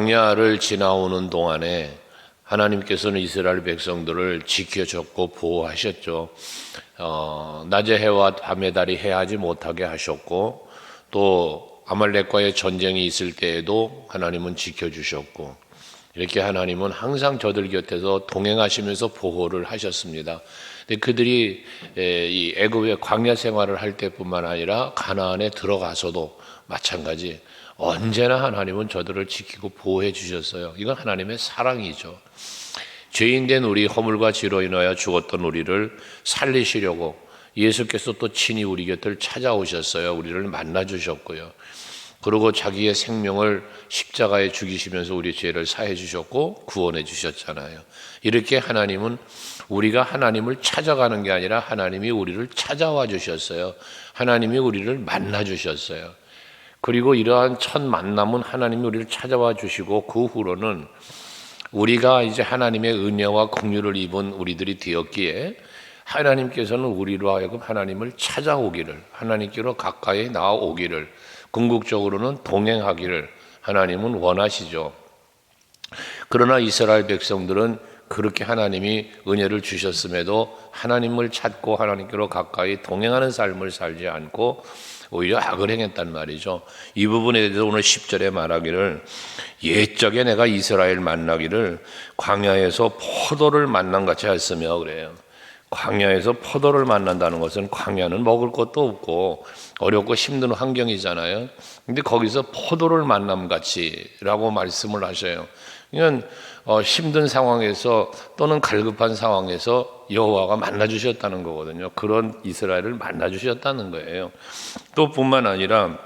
광야를 지나오는 동안에 하나님께서는 이스라엘 백성들을 지켜줬고 보호하셨죠. 낮의 해와 밤의 달이 해하지 못하게 하셨고, 또 아말렉과의 전쟁이 있을 때에도 하나님은 지켜주셨고, 이렇게 하나님은 항상 저들 곁에서 동행하시면서 보호를 하셨습니다. 근데 그들이 이 애굽의 광야 생활을 할 때뿐만 아니라 가나안에 들어가서도 마찬가지, 언제나 하나님은 저들을 지키고 보호해 주셨어요. 이건 하나님의 사랑이죠. 죄인된 우리, 허물과 죄로 인하여 죽었던 우리를 살리시려고 예수께서 또 친히 우리 곁을 찾아오셨어요. 우리를 만나 주셨고요. 그리고 자기의 생명을 십자가에 죽이시면서 우리 죄를 사해 주셨고 구원해 주셨잖아요. 이렇게 하나님은 우리가 하나님을 찾아가는 게 아니라 하나님이 우리를 찾아와 주셨어요. 하나님이 우리를 만나 주셨어요. 그리고 이러한 첫 만남은 하나님이 우리를 찾아와 주시고, 그 후로는 우리가 이제 하나님의 은혜와 긍휼을 입은 우리들이 되었기에 하나님께서는 우리로 하여금 하나님을 찾아오기를, 하나님께로 가까이 나아오기를, 궁극적으로는 동행하기를 하나님은 원하시죠. 그러나 이스라엘 백성들은 그렇게 하나님이 은혜를 주셨음에도 하나님을 찾고 하나님께로 가까이 동행하는 삶을 살지 않고 오히려 악을 행했단 말이죠. 이 부분에 대해서 오늘 10절에 말하기를, 옛적에 내가 이스라엘 만나기를 광야에서 포도를 만난 같이 했으며, 그래요. 광야에서 포도를 만난다는 것은, 광야는 먹을 것도 없고 어렵고 힘든 환경이잖아요. 근데 거기서 포도를 만남같이라고 말씀을 하셔요. 그러니까 힘든 상황에서 또는 갈급한 상황에서 여호와가 만나주셨다는 거거든요. 그런 이스라엘을 만나주셨다는 거예요. 또 뿐만 아니라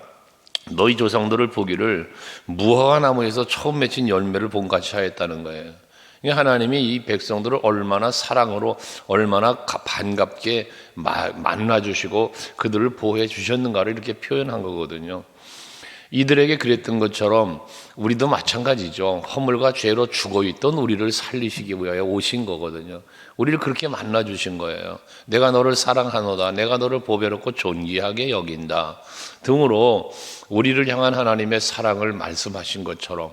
너희 조상들을 보기를 무화과 나무에서 처음 맺힌 열매를 본같이 하였다는 거예요. 하나님이 이 백성들을 얼마나 사랑으로, 얼마나 반갑게 만나주시고 그들을 보호해 주셨는가를 이렇게 표현한 거거든요. 이들에게 그랬던 것처럼 우리도 마찬가지죠. 허물과 죄로 죽어있던 우리를 살리시기 위하여 오신 거거든요. 우리를 그렇게 만나주신 거예요. 내가 너를 사랑하노다, 내가 너를 보배롭고 존귀하게 여긴다 등으로 우리를 향한 하나님의 사랑을 말씀하신 것처럼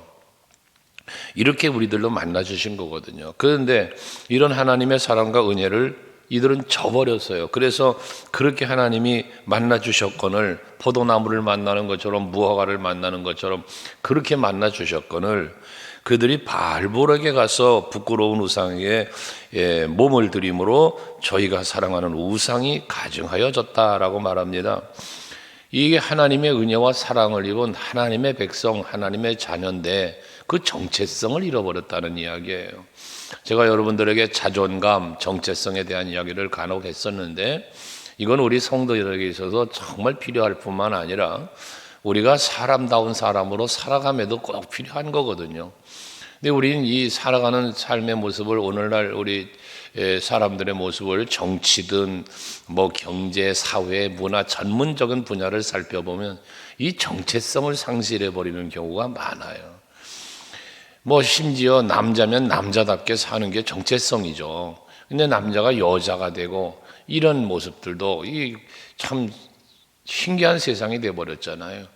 이렇게 우리들로 만나주신 거거든요. 그런데 이런 하나님의 사랑과 은혜를 이들은 저버렸어요. 그래서 그렇게 하나님이 만나주셨거늘, 포도나무를 만나는 것처럼, 무화과를 만나는 것처럼 그렇게 만나주셨거늘 그들이 바알보락에 가서 부끄러운 우상에 몸을 들임으로 저희가 사랑하는 우상이 가증하여졌다라고 말합니다. 이게 하나님의 은혜와 사랑을 입은 하나님의 백성, 하나님의 자녀인데 그 정체성을 잃어버렸다는 이야기예요. 제가 여러분들에게 자존감, 정체성에 대한 이야기를 간혹 했었는데, 이건 우리 성도들에게 있어서 정말 필요할 뿐만 아니라 우리가 사람다운 사람으로 살아감에도 꼭 필요한 거거든요. 근데 우리는 이 살아가는 삶의 모습을, 오늘날 우리 사람들의 모습을 정치든 뭐 경제, 사회, 문화 전문적인 분야를 살펴보면 이 정체성을 상실해 버리는 경우가 많아요. 뭐 심지어 남자면 남자답게 사는 게 정체성이죠. 근데 남자가 여자가 되고 이런 모습들도 이 참 신기한 세상이 돼 버렸잖아요.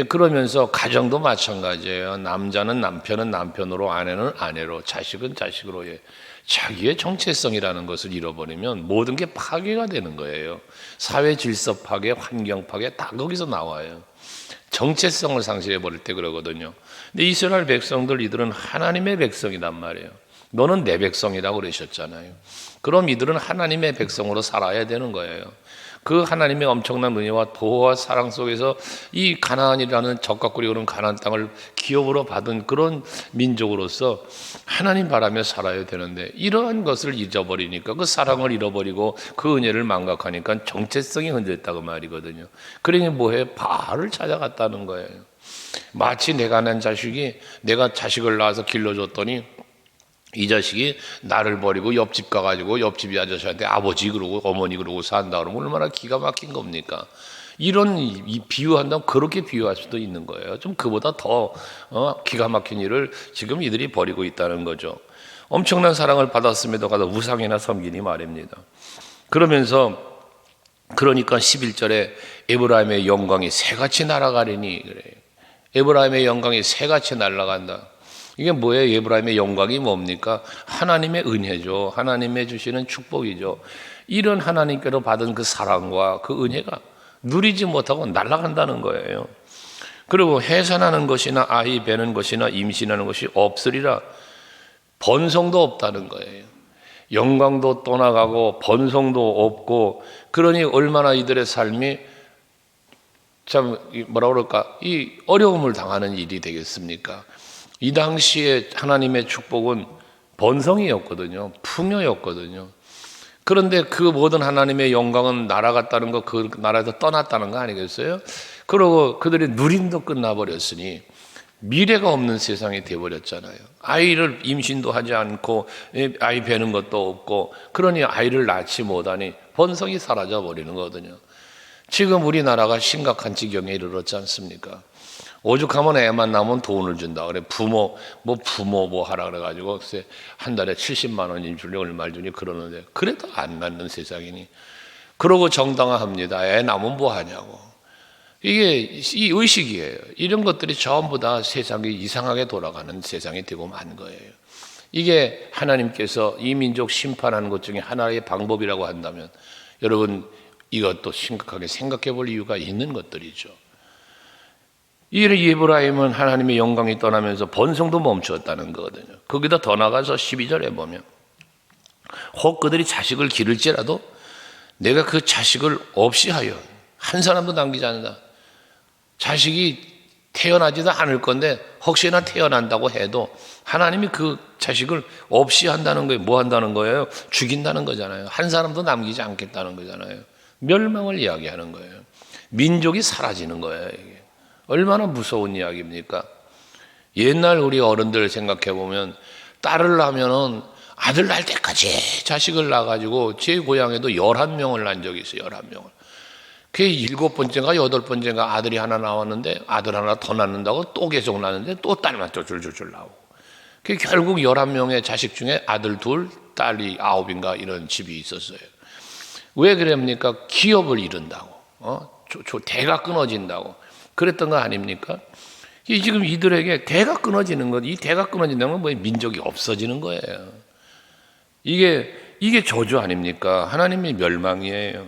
그러면서 가정도 마찬가지예요. 남자는 남편은 남편으로, 아내는 아내로, 자식은 자식으로 자기의 정체성이라는 것을 잃어버리면 모든 게 파괴가 되는 거예요. 사회 질서 파괴, 환경 파괴 다 거기서 나와요. 정체성을 상실해 버릴 때 그러거든요. 근데 이스라엘 백성들, 이들은 하나님의 백성이란 말이에요. 너는 내 백성이라고 그러셨잖아요. 그럼 이들은 하나님의 백성으로 살아야 되는 거예요. 그 하나님의 엄청난 은혜와 보호와 사랑 속에서 이 가나안이라는 적각구리 오는 가나안 땅을 기업으로 받은 그런 민족으로서 하나님 바라며 살아야 되는데, 이러한 것을 잊어버리니까, 그 사랑을 잃어버리고 그 은혜를 망각하니까 정체성이 흔들렸다고 말이거든요. 그러니 뭐해? 바알을 찾아갔다는 거예요. 마치 내가 난 자식이, 내가 자식을 낳아서 길러줬더니 이 자식이 나를 버리고 옆집 가가지고 옆집 아저씨한테 아버지 그러고 어머니 그러고 산다 그러면 얼마나 기가 막힌 겁니까? 이런 비유한다면 그렇게 비유할 수도 있는 거예요. 좀 그보다 더 기가 막힌 일을 지금 이들이 벌이고 있다는 거죠. 엄청난 사랑을 받았음에도 가서 우상이나 섬기니 말입니다. 그러니까 11절에 에브라임의 영광이 새같이 날아가리니 그래요. 에브라임의 영광이 새같이 날아간다. 이게 뭐예요? 에브라임의 영광이 뭡니까? 하나님의 은혜죠. 하나님의 주시는 축복이죠. 이런 하나님께로 받은 그 사랑과 그 은혜가 누리지 못하고 날아간다는 거예요. 그리고 해산하는 것이나 아이 베는 것이나 임신하는 것이 없으리라. 번성도 없다는 거예요. 영광도 떠나가고 번성도 없고, 그러니 얼마나 이들의 삶이 참 뭐라 그럴까, 이 어려움을 당하는 일이 되겠습니까? 이 당시에 하나님의 축복은 번성이었거든요. 풍요였거든요. 그런데 그 모든 하나님의 영광은 날아갔다는 거, 그 나라에서 떠났다는 거 아니겠어요? 그러고 그들의 누림도 끝나버렸으니 미래가 없는 세상이 되어버렸잖아요. 아이를 임신도 하지 않고 아이 베는 것도 없고, 그러니 아이를 낳지 못하니 번성이 사라져 버리는 거거든요. 지금 우리나라가 심각한 지경에 이르렀지 않습니까? 오죽하면 애만 낳으면 돈을 준다 그래. 부모 뭐 하라 그래가지고 글쎄 한 달에 70만 원인 줄리 얼마를 주니 그러는데, 그래도 안 낳는 세상이니. 그러고 정당화합니다. 애 낳으면 뭐 하냐고. 이게 이 의식이에요. 이런 것들이 전부 다 세상이 이상하게 돌아가는 세상이 되고 만 거예요. 이게 하나님께서 이 민족 심판하는 것 중에 하나의 방법이라고 한다면, 여러분 이것도 심각하게 생각해 볼 이유가 있는 것들이죠. 이 에브라임은 하나님의 영광이 떠나면서 번성도 멈추었다는 거거든요. 거기다 더 나가서 12절에 보면, 혹 그들이 자식을 기를지라도 내가 그 자식을 없이 하여 한 사람도 남기지 않는다. 자식이 태어나지도 않을 건데 혹시나 태어난다고 해도 하나님이 그 자식을 없이 한다는 거예요. 뭐 한다는 거예요? 죽인다는 거잖아요. 한 사람도 남기지 않겠다는 거잖아요. 멸망을 이야기하는 거예요. 민족이 사라지는 거예요. 이게 얼마나 무서운 이야기입니까? 옛날 우리 어른들 생각해 보면, 딸을 낳으면은 아들 낳을 때까지 자식을 낳아가지고 제 고향에도 11명을 낳은 적이 있어요. 11명을. 그게 7번째인가 8번째인가 아들이 하나 나왔는데, 아들 하나 더 낳는다고 또 계속 낳는데 또 딸만 줄줄줄 나오고. 그게 결국 11명의 자식 중에 아들 2, 딸이 9인가 이런 집이 있었어요. 왜 그럽니까? 기업을 잃은다고. 대가 끊어진다고. 그랬던 거 아닙니까? 지금 이들에게 대가 끊어지는 것, 이 대가 끊어진다는 건 뭐예요? 민족이 없어지는 거예요. 이게 저주 아닙니까? 하나님의 멸망이에요.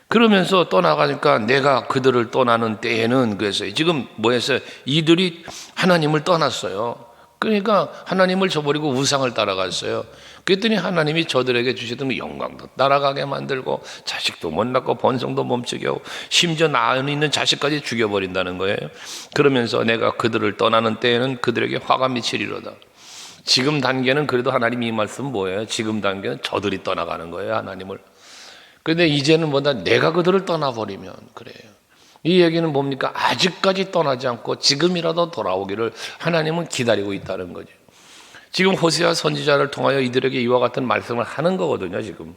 그러면서 떠나가니까 내가 그들을 떠나는 때에는, 그래서 지금 뭐였어요? 이들이 하나님을 떠났어요. 그러니까 하나님을 저버리고 우상을 따라갔어요. 그랬더니 하나님이 저들에게 주시던 영광도 날아가게 만들고, 자식도 못 낳고 번성도 멈추게 하고, 심지어 낳은 있는 자식까지 죽여버린다는 거예요. 그러면서 내가 그들을 떠나는 때에는 그들에게 화가 미치리로다. 지금 단계는 그래도 하나님이 이 말씀은 뭐예요? 지금 단계는 저들이 떠나가는 거예요, 하나님을. 그런데 이제는 뭐다? 내가 그들을 떠나버리면 그래요. 이 얘기는 뭡니까? 아직까지 떠나지 않고 지금이라도 돌아오기를 하나님은 기다리고 있다는 거죠. 지금 호세아 선지자를 통하여 이들에게 이와 같은 말씀을 하는 거거든요. 지금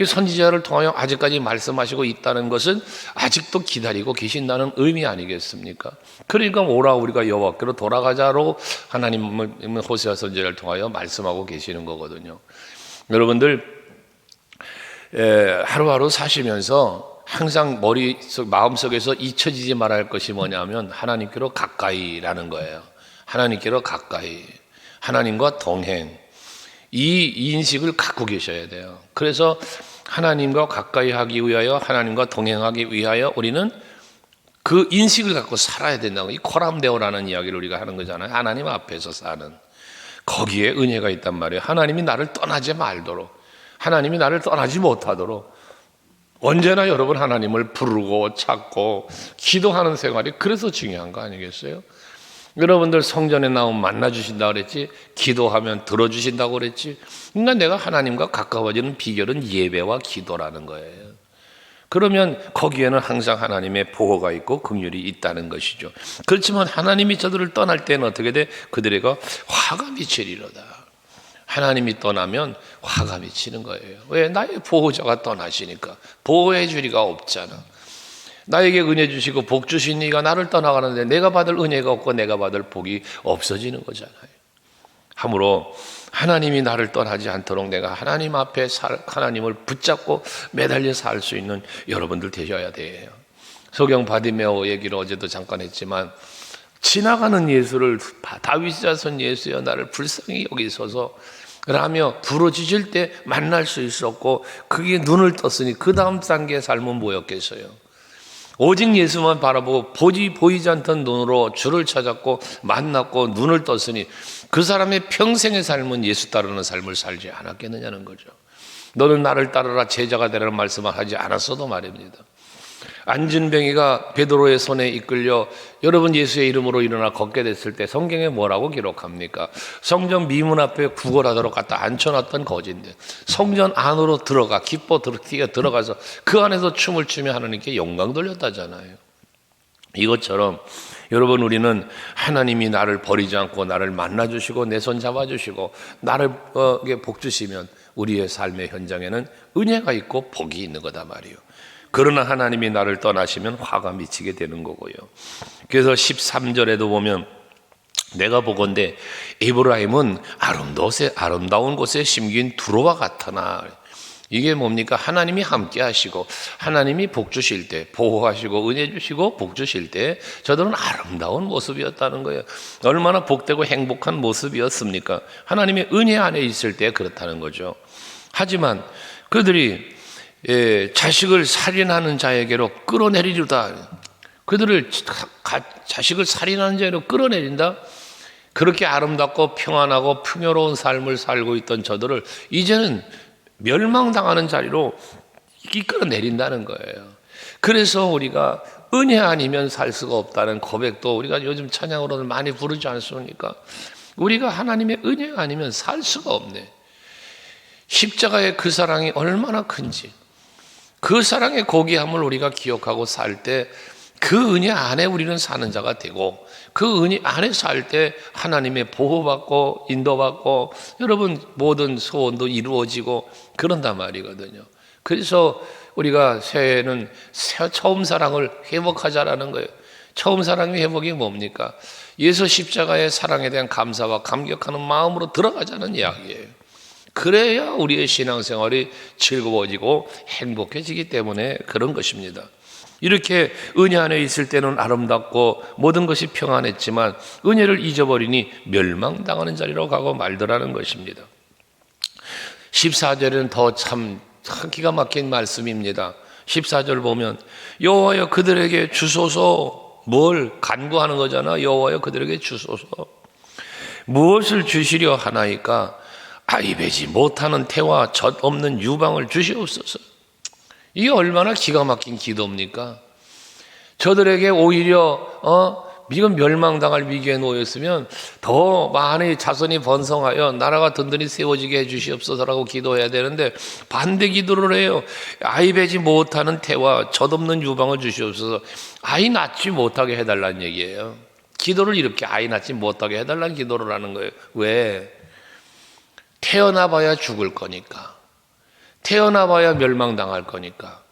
선지자를 통하여 아직까지 말씀하시고 있다는 것은 아직도 기다리고 계신다는 의미 아니겠습니까? 그러니까 오라 우리가 여호와께로 돌아가자로 하나님은 호세아 선지자를 통하여 말씀하고 계시는 거거든요. 여러분들 하루하루 사시면서 항상 마음속에서 잊혀지지 말아야 할 것이 뭐냐면, 하나님께로 가까이라는 거예요. 하나님께로 가까이, 하나님과 동행, 이 인식을 갖고 계셔야 돼요. 그래서 하나님과 가까이 하기 위하여, 하나님과 동행하기 위하여 우리는 그 인식을 갖고 살아야 된다고. 이 코람데오라는 이야기를 우리가 하는 거잖아요. 하나님 앞에서 사는, 거기에 은혜가 있단 말이에요. 하나님이 나를 떠나지 말도록, 하나님이 나를 떠나지 못하도록 언제나 여러분 하나님을 부르고 찾고 기도하는 생활이 그래서 중요한 거 아니겠어요? 여러분들 성전에 나오면 만나주신다고 그랬지, 기도하면 들어주신다고 그랬지. 그러니까 내가 하나님과 가까워지는 비결은 예배와 기도라는 거예요. 그러면 거기에는 항상 하나님의 보호가 있고 긍휼이 있다는 것이죠. 그렇지만 하나님이 저들을 떠날 때는 어떻게 돼? 그들에게 화가 미치리로다. 하나님이 떠나면 화가 미치는 거예요. 왜? 나의 보호자가 떠나시니까. 보호해 줄 리가 없잖아. 나에게 은혜 주시고 복 주신 이가 나를 떠나가는데 내가 받을 은혜가 없고 내가 받을 복이 없어지는 거잖아요. 함으로 하나님이 나를 떠나지 않도록 내가 하나님 앞에 하나님을 붙잡고 매달려 살 수 있는 여러분들 되셔야 돼요. 소경 바디메오 얘기를 어제도 잠깐 했지만, 지나가는 예수를 다윗 자손 예수여 나를 불쌍히 여기소서 라며 부르짖을 때 만날 수 있었고 그게 눈을 떴으니 그 다음 단계의 삶은 뭐였겠어요? 오직 예수만 바라보고 보이지 않던 눈으로 주를 찾았고 만났고 눈을 떴으니 그 사람의 평생의 삶은 예수 따르는 삶을 살지 않았겠느냐는 거죠. 너는 나를 따르라 제자가 되라는 말씀을 하지 않았어도 말입니다. 안진뱅이가 베드로의 손에 이끌려 여러분 예수의 이름으로 일어나 걷게 됐을 때 성경에 뭐라고 기록합니까? 성전 미문 앞에 구걸하도록 갖다 앉혀놨던 거지인데 성전 안으로 들어가 기뻐 뛰어 들어가서 그 안에서 춤을 추며 하나님께 영광 돌렸다잖아요. 이것처럼 여러분 우리는 하나님이 나를 버리지 않고 나를 만나주시고 내 손 잡아주시고 나를 복 주시면 우리의 삶의 현장에는 은혜가 있고 복이 있는 거다 말이에요. 그러나 하나님이 나를 떠나시면 화가 미치게 되는 거고요. 그래서 13절에도 보면 내가 보건대 에브라임은 아름다운 곳에 심긴 두로와 같으나 이게 뭡니까? 하나님이 함께 하시고 하나님이 복 주실 때 보호하시고 은혜 주시고 복 주실 때 저들은 아름다운 모습이었다는 거예요. 얼마나 복되고 행복한 모습이었습니까? 하나님의 은혜 안에 있을 때 그렇다는 거죠. 하지만 그들이 자식을 살인하는 자에게로 끌어내리려다 그들을 자식을 살인하는 자에게로 끌어내린다. 그렇게 아름답고 평안하고 풍요로운 삶을 살고 있던 저들을 이제는 멸망당하는 자리로 이끌어내린다는 거예요. 그래서 우리가 은혜 아니면 살 수가 없다는 고백도 우리가 요즘 찬양으로는 많이 부르지 않습니까? 우리가 하나님의 은혜 아니면 살 수가 없네. 십자가의 그 사랑이 얼마나 큰지 그 사랑의 고귀함을 우리가 기억하고 살 때 그 은혜 안에 우리는 사는 자가 되고 그 은혜 안에 살 때 하나님의 보호받고 인도받고 여러분 모든 소원도 이루어지고 그런단 말이거든요. 그래서 우리가 새해에는 처음 사랑을 회복하자라는 거예요. 처음 사랑의 회복이 뭡니까? 예수 십자가의 사랑에 대한 감사와 감격하는 마음으로 들어가자는 이야기예요. 그래야 우리의 신앙생활이 즐거워지고 행복해지기 때문에 그런 것입니다. 이렇게 은혜 안에 있을 때는 아름답고 모든 것이 평안했지만 은혜를 잊어버리니 멸망당하는 자리로 가고 말더라는 것입니다. 14절에는 더 참 기가 막힌 말씀입니다. 14절 보면 여호와여 그들에게 주소서 뭘 간구하는 거잖아. 여호와여 그들에게 주소서 무엇을 주시려 하나이까 아이배지 못하는 태와 젖 없는 유방을 주시옵소서. 이게 얼마나 기가 막힌 기도입니까? 저들에게 오히려 이건 멸망당할 위기에 놓였으면 더 많은 자손이 번성하여 나라가 든든히 세워지게 해주시옵소서라고 기도해야 되는데 반대 기도를 해요. 아이 배지 못하는 태와 젖 없는 유방을 주시옵소서. 아이 낳지 못하게 해달라는 얘기예요. 기도를 이렇게 아이 낳지 못하게 해달라는 기도를 하는 거예요. 왜? 태어나봐야 죽을 거니까. 태어나봐야 멸망당할 거니까.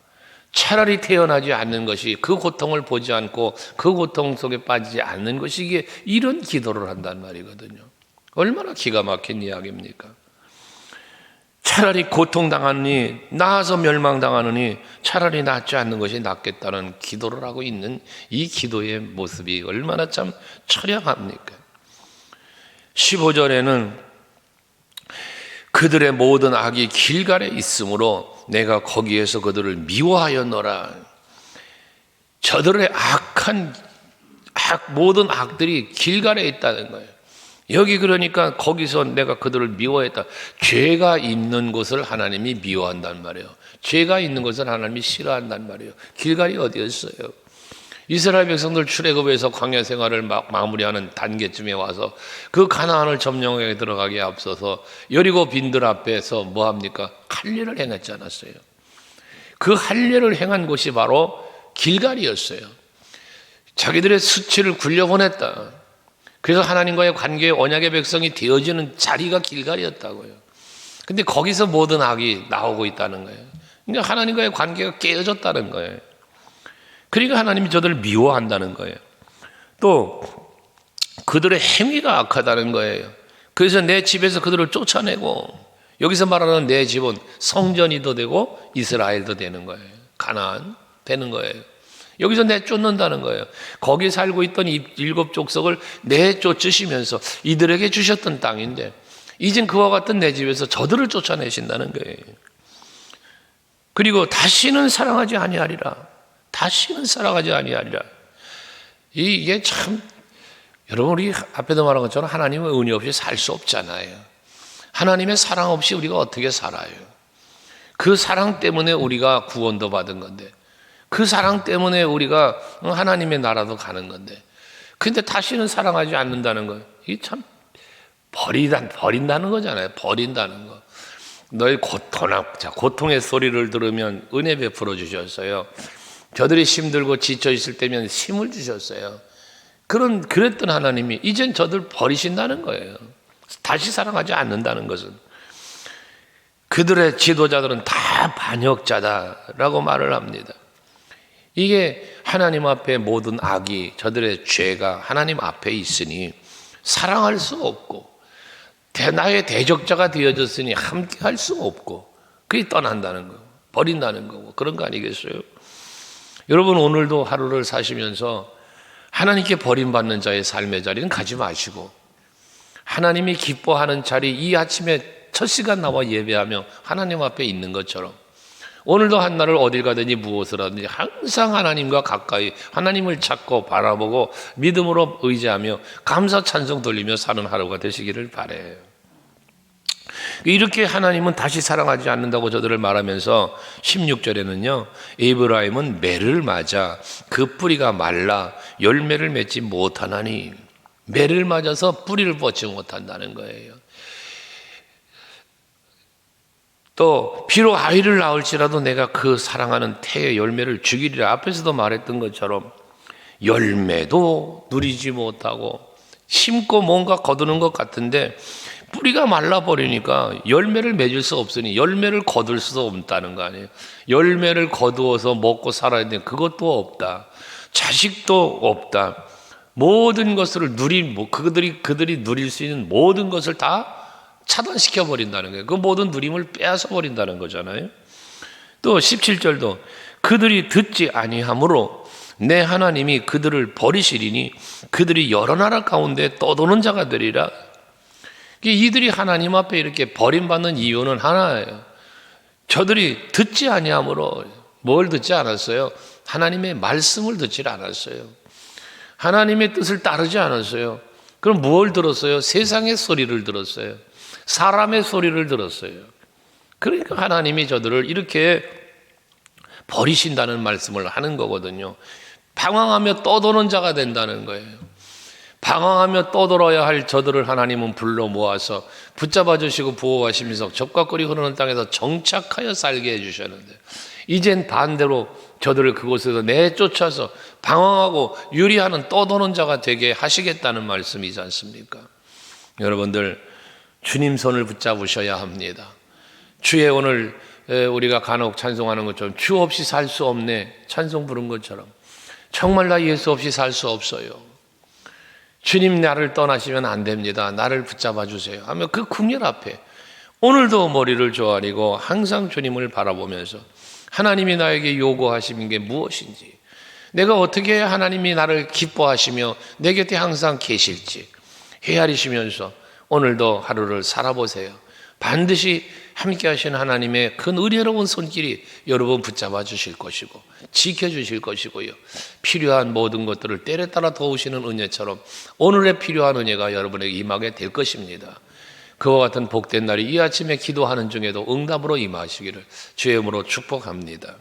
차라리 태어나지 않는 것이 그 고통을 보지 않고 그 고통 속에 빠지지 않는 것이 이게 이런 기도를 한단 말이거든요. 얼마나 기가 막힌 이야기입니까? 차라리 고통당하니 나아서 멸망당하느니 차라리 낫지 않는 것이 낫겠다는 기도를 하고 있는 이 기도의 모습이 얼마나 참 처량합니까? 15절에는 그들의 모든 악이 길갈에 있으므로 내가 거기에서 그들을 미워하였노라. 저들의 모든 악들이 길갈에 있다는 거예요. 여기 그러니까 거기서 내가 그들을 미워했다. 죄가 있는 곳을 하나님이 미워한단 말이에요. 죄가 있는 것을 하나님이 싫어한단 말이에요. 길갈이 어디였어요? 이스라엘 백성들 출애굽에서 광야 생활을 마무리하는 단계쯤에 와서 그 가나안을 점령하게 들어가기에 앞서서 여리고 빈들 앞에서 뭐합니까? 할례를 행했지 않았어요? 그 할례를 행한 곳이 바로 길갈이었어요. 자기들의 수치를 굴려보냈다. 그래서 하나님과의 관계의 언약의 백성이 되어지는 자리가 길갈이었다고요. 근데 거기서 모든 악이 나오고 있다는 거예요. 그러니까 하나님과의 관계가 깨어졌다는 거예요. 그러니까 하나님이 저들을 미워한다는 거예요. 또 그들의 행위가 악하다는 거예요. 그래서 내 집에서 그들을 쫓아내고 여기서 말하는 내 집은 성전이도 되고 이스라엘도 되는 거예요. 가나안 되는 거예요. 여기서 내쫓는다는 거예요. 거기 살고 있던 일곱 족속을 내쫓으시면서 이들에게 주셨던 땅인데 이젠 그와 같은 내 집에서 저들을 쫓아내신다는 거예요. 그리고 다시는 사랑하지 아니하리라. 다시는 사랑하지 아니하리라. 이게 참, 여러분, 우리 앞에도 말한 것처럼 하나님의 은혜 없이 살 수 없잖아요. 하나님의 사랑 없이 우리가 어떻게 살아요? 그 사랑 때문에 우리가 구원도 받은 건데, 그 사랑 때문에 우리가 하나님의 나라도 가는 건데, 근데 다시는 사랑하지 않는다는 거, 이게 참 버린다는 거잖아요. 버린다는 거. 너희 고통의 소리를 들으면 은혜 베풀어 주셨어요. 저들이 힘들고 지쳐 있을 때면 힘을 주셨어요. 그랬던 하나님이 이젠 저들 버리신다는 거예요. 다시 사랑하지 않는다는 것은. 그들의 지도자들은 다 반역자다라고 말을 합니다. 이게 하나님 앞에 모든 악이, 저들의 죄가 하나님 앞에 있으니 사랑할 수 없고 나의 대적자가 되어졌으니 함께 할 수 없고 그게 떠난다는 거, 버린다는 거고 그런 거 아니겠어요? 여러분, 오늘도 하루를 사시면서 하나님께 버림받는 자의 삶의 자리는 가지 마시고 하나님이 기뻐하는 자리, 이 아침에 첫 시간 나와 예배하며 하나님 앞에 있는 것처럼 오늘도 한날을 어딜 가든지 무엇을 하든지 항상 하나님과 가까이 하나님을 찾고 바라보고 믿음으로 의지하며 감사 찬송 돌리며 사는 하루가 되시기를 바라요. 이렇게 하나님은 다시 사랑하지 않는다고 저들을 말하면서 16절에는요, 에브라임은 매를 맞아 그 뿌리가 말라 열매를 맺지 못하나니, 매를 맞아서 뿌리를 뻗지 못한다는 거예요. 또 비록 아이를 낳을지라도 내가 그 사랑하는 태의 열매를 주기리라. 앞에서도 말했던 것처럼 열매도 누리지 못하고 심고 뭔가 거두는 것 같은데 뿌리가 말라버리니까 열매를 맺을 수 없으니 열매를 거둘 수도 없다는 거 아니에요. 열매를 거두어서 먹고 살아야 되는데 그것도 없다. 자식도 없다. 모든 것을 그들이 누릴 수 있는 모든 것을 다 차단시켜 버린다는 거예요. 그 모든 누림을 빼앗아 버린다는 거잖아요. 또 17절도 그들이 듣지 아니하므로 내 하나님이 그들을 버리시리니 그들이 여러 나라 가운데 떠도는 자가 되리라. 이들이 하나님 앞에 이렇게 버림받는 이유는 하나예요. 저들이 듣지 아니하므로. 뭘 듣지 않았어요? 하나님의 말씀을 듣지 않았어요. 하나님의 뜻을 따르지 않았어요. 그럼 뭘 들었어요? 세상의 소리를 들었어요. 사람의 소리를 들었어요. 그러니까 하나님이 저들을 이렇게 버리신다는 말씀을 하는 거거든요. 방황하며 떠도는 자가 된다는 거예요. 방황하며 떠돌아야 할 저들을 하나님은 불러 모아서 붙잡아 주시고 보호하시면서 젖과 꿀이 흐르는 땅에서 정착하여 살게 해주셨는데 이젠 반대로 저들을 그곳에서 내쫓아서 방황하고 유리하는 떠도는 자가 되게 하시겠다는 말씀이지 않습니까? 여러분들, 주님 손을 붙잡으셔야 합니다. 주의 오늘 우리가 간혹 찬송하는 것처럼 주 없이 살 수 없네 찬송 부른 것처럼 정말 나 예수 없이 살 수 없어요. 주님 나를 떠나시면 안 됩니다. 나를 붙잡아 주세요 하며 그 궁열 앞에 오늘도 머리를 조아리고 항상 주님을 바라보면서 하나님이 나에게 요구하시는 게 무엇인지, 내가 어떻게 해야 하나님이 나를 기뻐하시며 내 곁에 항상 계실지 헤아리시면서 오늘도 하루를 살아보세요. 반드시 함께 하신 하나님의 그 의로운 손길이 여러분 붙잡아 주실 것이고 지켜주실 것이고요. 필요한 모든 것들을 때에 따라 도우시는 은혜처럼 오늘의 필요한 은혜가 여러분에게 임하게 될 것입니다. 그와 같은 복된 날이 이 아침에 기도하는 중에도 응답으로 임하시기를 주의 이름으로 축복합니다.